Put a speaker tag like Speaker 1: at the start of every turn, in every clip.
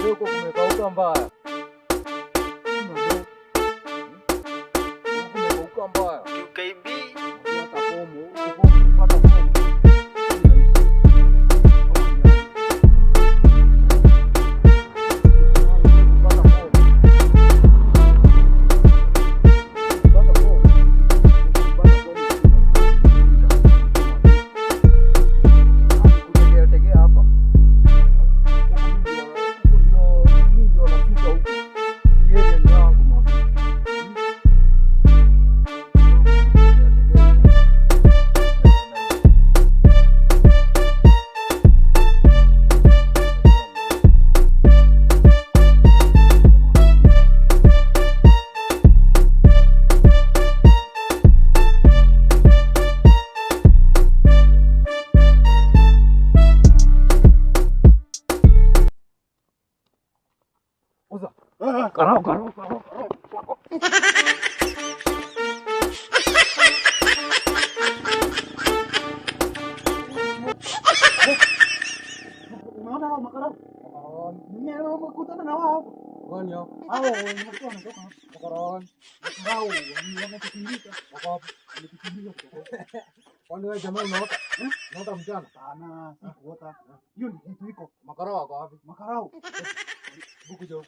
Speaker 1: Huko kumekauka mbaya. Kumekauka mbaya.
Speaker 2: UKB
Speaker 1: Hata fomu, kupata fomu. Karau.
Speaker 3: Unaona hao makarau? Mwenyewe umekutana na wao.
Speaker 1: Gani hao?
Speaker 3: Hao wanakuwa wanatoka
Speaker 1: Makarau.
Speaker 3: makarau wanakimbia.
Speaker 1: Wako
Speaker 3: Wanakimbia kutoka.
Speaker 1: kwani wewe jamaa unaota? Unaota mchana?
Speaker 3: Sana sikuota. Hiyo ni kitu iko.
Speaker 1: Makarau wako wapi?
Speaker 3: Makarau.
Speaker 1: Huku jamaa.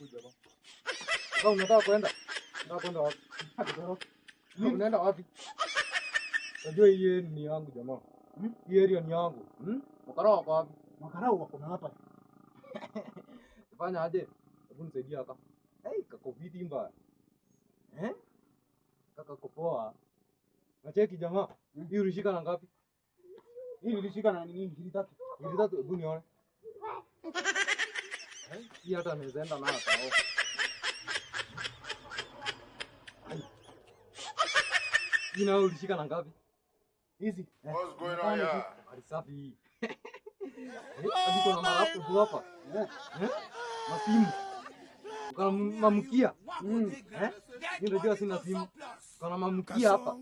Speaker 1: Kama unataka kwenda? Unataka kwenda wapi? Unaenda wapi? Unajua hii ni yangu jamaa. Hii area ni yangu. Makarau wako wapi?
Speaker 3: Makarau wako na hapa.
Speaker 1: Fanya aje? Hebu nisaidie hapa. Kako viti mbaya. Kaka kopoa. Nacheki jamaa. Hii ulishika na ngapi?
Speaker 3: Hii nilishika na nini? Ngiri tatu.
Speaker 1: Ngiri tatu, hebu nione. Hii hata naweza enda nayo sawa. Hii nayo ulishika na ngapi?
Speaker 3: Hizi.
Speaker 4: What's going on here?
Speaker 1: Alisafi hii. Hadi kuna marafu hapa. Na simu. Kuna mamukia. Mimi ndio sina simu. Kuna mamukia hapa.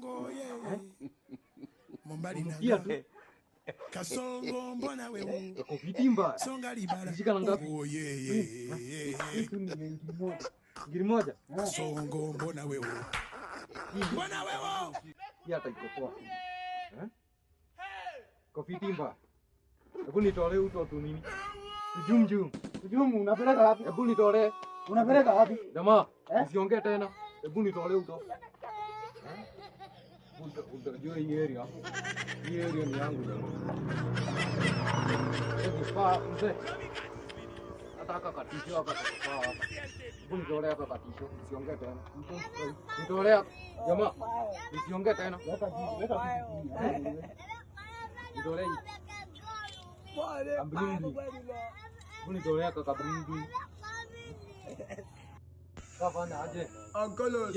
Speaker 1: Mamukia tu.
Speaker 4: Kasongo mbona wewe?
Speaker 1: Kwa vitimba.
Speaker 4: Songa libala.
Speaker 1: Ulishika na ngapi?
Speaker 4: Oh
Speaker 1: Hii tu ni ngiri moja.
Speaker 4: Songo mbona wewe? Mbona wewe?
Speaker 1: Hii hata iko poa. Kwa vitimba. Hebu nitolee uto tu nini?
Speaker 3: Ujumu unapeleka wapi?
Speaker 1: Hebu nitolee.
Speaker 3: Unapeleka wapi?
Speaker 1: Jamaa, usiongee tena. Hebu nitolee uto. Utajua hii area. Hii area ni yangu jamaa. Hebu pa mzee. Nataka katisho hapa kwa hapa. Hebu nitolee hapa katisho. Usiongee tena. Nitolea jamaa. Usiongee tena.
Speaker 3: Leta hivi.
Speaker 1: Nitolee hii. Kabringi. Hebu nitolea kwa kabringi. Kafanya aje?
Speaker 4: Ankolos.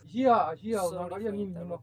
Speaker 1: Jia, unaangalia nini nyuma?